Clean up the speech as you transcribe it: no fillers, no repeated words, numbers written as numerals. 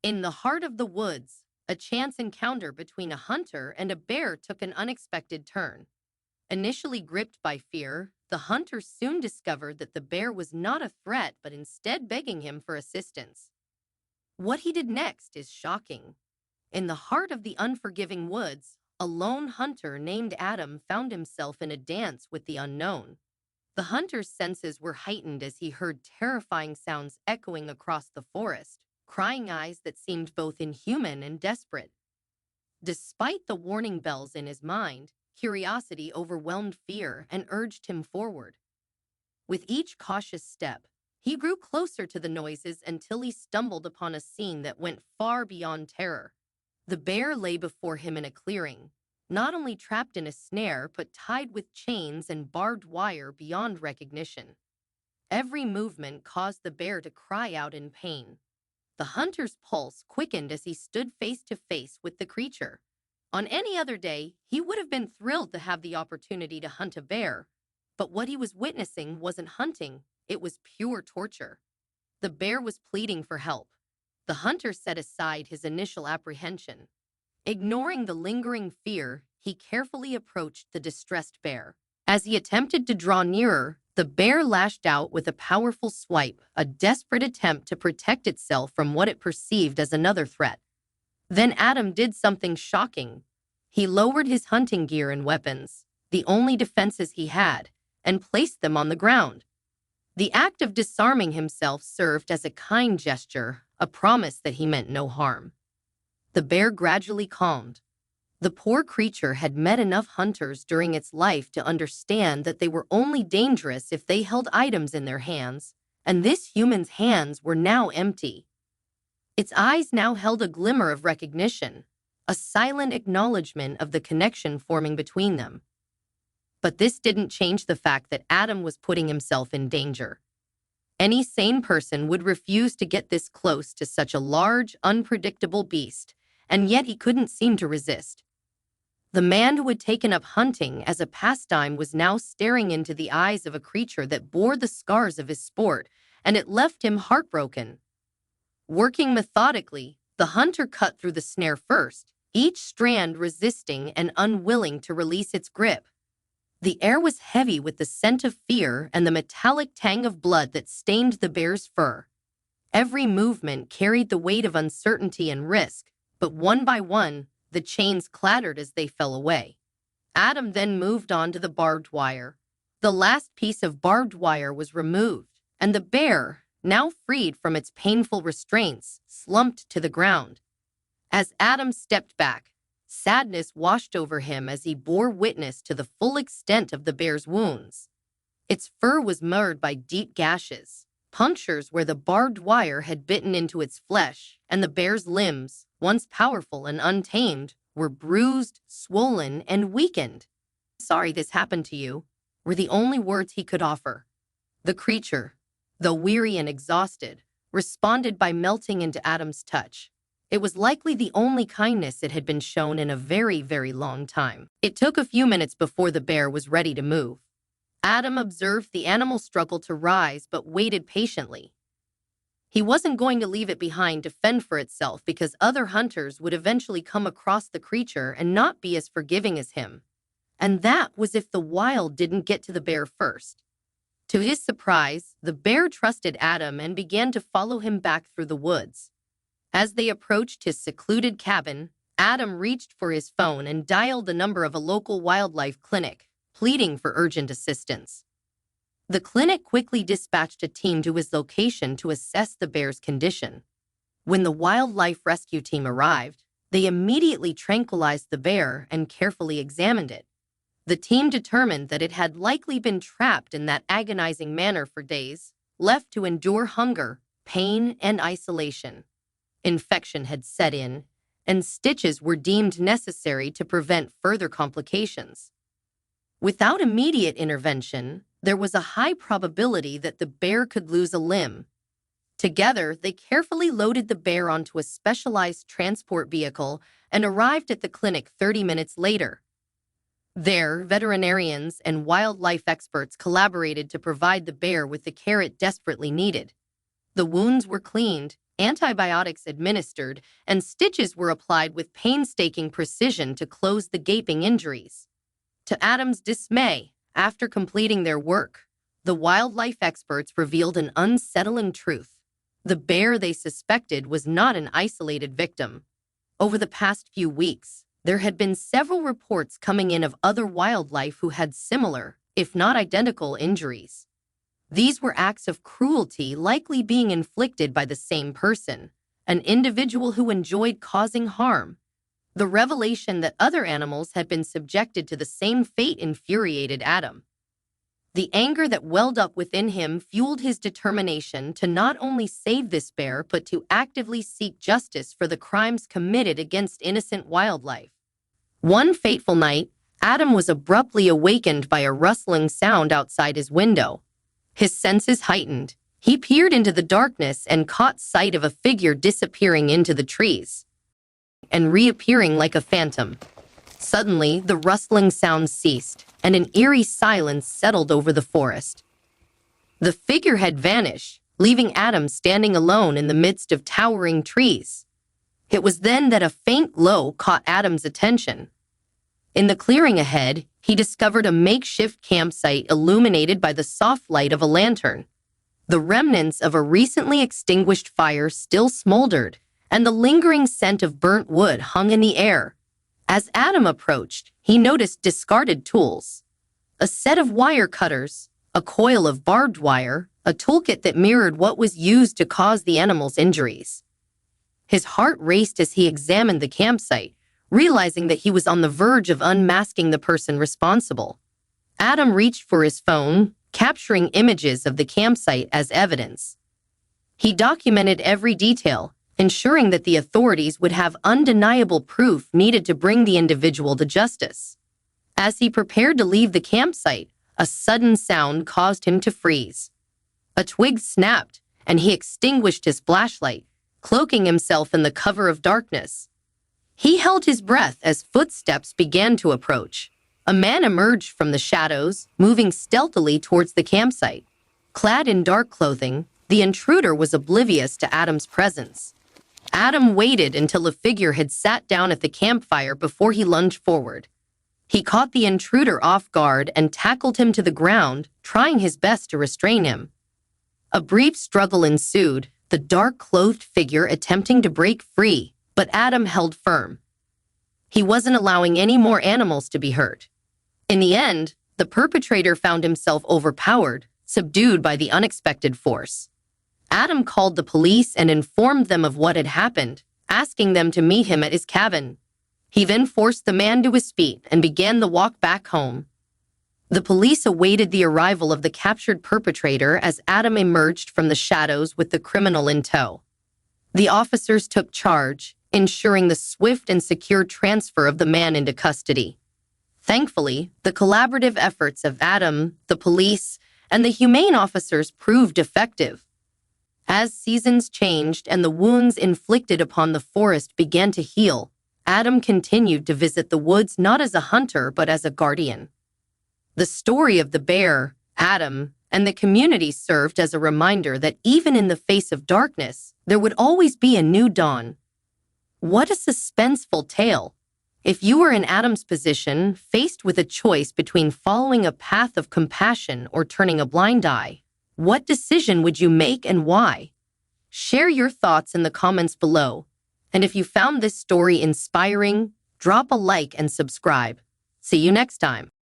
In the heart of the woods, a chance encounter between a hunter and a bear took an unexpected turn. Initially gripped by fear, the hunter soon discovered that the bear was not a threat but instead begging him for assistance. What he did next is shocking. In the heart of the unforgiving woods, a lone hunter named Adam found himself in a dance with the unknown. The hunter's senses were heightened as he heard terrifying sounds echoing across the forest, crying eyes that seemed both inhuman and desperate. Despite the warning bells in his mind, curiosity overwhelmed fear and urged him forward. With each cautious step, he grew closer to the noises until he stumbled upon a scene that went far beyond terror. The bear lay before him in a clearing, not only trapped in a snare but tied with chains and barbed wire beyond recognition. Every movement caused the bear to cry out in pain. The hunter's pulse quickened as he stood face to face with the creature. On any other day, he would have been thrilled to have the opportunity to hunt a bear, but what he was witnessing wasn't hunting, it was pure torture. The bear was pleading for help. The hunter set aside his initial apprehension. Ignoring the lingering fear, he carefully approached the distressed bear. As he attempted to draw nearer, the bear lashed out with a powerful swipe, a desperate attempt to protect itself from what it perceived as another threat. Then Adam did something shocking. He lowered his hunting gear and weapons, the only defenses he had, and placed them on the ground. The act of disarming himself served as a kind gesture, a promise that he meant no harm. The bear gradually calmed. The poor creature had met enough hunters during its life to understand that they were only dangerous if they held items in their hands, and this human's hands were now empty. Its eyes now held a glimmer of recognition, a silent acknowledgement of the connection forming between them. But this didn't change the fact that Adam was putting himself in danger. Any sane person would refuse to get this close to such a large, unpredictable beast, and yet he couldn't seem to resist. The man who had taken up hunting as a pastime was now staring into the eyes of a creature that bore the scars of his sport, and it left him heartbroken. Working methodically, the hunter cut through the snare first, each strand resisting and unwilling to release its grip. The air was heavy with the scent of fear and the metallic tang of blood that stained the bear's fur. Every movement carried the weight of uncertainty and risk, but one by one, the chains clattered as they fell away. Adam then moved on to the barbed wire. The last piece of barbed wire was removed, and the bear, now freed from its painful restraints, slumped to the ground. As Adam stepped back, sadness washed over him as he bore witness to the full extent of the bear's wounds. Its fur was marred by deep gashes, punctures where the barbed wire had bitten into its flesh, and the bear's limbs, once powerful and untamed, were bruised, swollen, and weakened. "Sorry this happened to you," were the only words he could offer. The creature, though weary and exhausted, responded by melting into Adam's touch. It was likely the only kindness it had been shown in a very, very long time. It took a few minutes before the bear was ready to move. Adam observed the animal struggle to rise but waited patiently. He wasn't going to leave it behind to fend for itself because other hunters would eventually come across the creature and not be as forgiving as him. And that was if the wild didn't get to the bear first. To his surprise, the bear trusted Adam and began to follow him back through the woods. As they approached his secluded cabin, Adam reached for his phone and dialed the number of a local wildlife clinic, pleading for urgent assistance. The clinic quickly dispatched a team to his location to assess the bear's condition. When the wildlife rescue team arrived, they immediately tranquilized the bear and carefully examined it. The team determined that it had likely been trapped in that agonizing manner for days, left to endure hunger, pain, and isolation. Infection had set in, and stitches were deemed necessary to prevent further complications. Without immediate intervention, there was a high probability that the bear could lose a limb. Together, they carefully loaded the bear onto a specialized transport vehicle and arrived at the clinic 30 minutes later. There, veterinarians and wildlife experts collaborated to provide the bear with the care it desperately needed. The wounds were cleaned, antibiotics administered, and stitches were applied with painstaking precision to close the gaping injuries. To Adam's dismay, after completing their work, the wildlife experts revealed an unsettling truth. The bear they suspected was not an isolated victim. Over the past few weeks, there had been several reports coming in of other wildlife who had similar, if not identical, injuries. These were acts of cruelty likely being inflicted by the same person, an individual who enjoyed causing harm. The revelation that other animals had been subjected to the same fate infuriated Adam. The anger that welled up within him fueled his determination to not only save this bear but to actively seek justice for the crimes committed against innocent wildlife. One fateful night, Adam was abruptly awakened by a rustling sound outside his window. His senses heightened. He peered into the darkness and caught sight of a figure disappearing into the trees and reappearing like a phantom. Suddenly, the rustling sound ceased, and an eerie silence settled over the forest. The figure had vanished, leaving Adam standing alone in the midst of towering trees. It was then that a faint glow caught Adam's attention. In the clearing ahead, he discovered a makeshift campsite illuminated by the soft light of a lantern. The remnants of a recently extinguished fire still smoldered, and the lingering scent of burnt wood hung in the air. As Adam approached, he noticed discarded tools. A set of wire cutters, a coil of barbed wire, a toolkit that mirrored what was used to cause the animal's injuries. His heart raced as he examined the campsite, realizing that he was on the verge of unmasking the person responsible. Adam reached for his phone, capturing images of the campsite as evidence. He documented every detail, ensuring that the authorities would have undeniable proof needed to bring the individual to justice. As he prepared to leave the campsite, a sudden sound caused him to freeze. A twig snapped, and he extinguished his flashlight, cloaking himself in the cover of darkness. He held his breath as footsteps began to approach. A man emerged from the shadows, moving stealthily towards the campsite. Clad in dark clothing, the intruder was oblivious to Adam's presence. Adam waited until the figure had sat down at the campfire before he lunged forward. He caught the intruder off guard and tackled him to the ground, trying his best to restrain him. A brief struggle ensued, the dark-clothed figure attempting to break free, but Adam held firm. He wasn't allowing any more animals to be hurt. In the end, the perpetrator found himself overpowered, subdued by the unexpected force. Adam called the police and informed them of what had happened, asking them to meet him at his cabin. He then forced the man to his feet and began the walk back home. The police awaited the arrival of the captured perpetrator as Adam emerged from the shadows with the criminal in tow. The officers took charge, ensuring the swift and secure transfer of the man into custody. Thankfully, the collaborative efforts of Adam, the police, and the humane officers proved effective. As seasons changed and the wounds inflicted upon the forest began to heal, Adam continued to visit the woods not as a hunter but as a guardian. The story of the bear, Adam, and the community served as a reminder that even in the face of darkness, there would always be a new dawn. What a suspenseful tale! If you were in Adam's position, faced with a choice between following a path of compassion or turning a blind eye, what decision would you make and why? Share your thoughts in the comments below. And if you found this story inspiring, drop a like and subscribe. See you next time.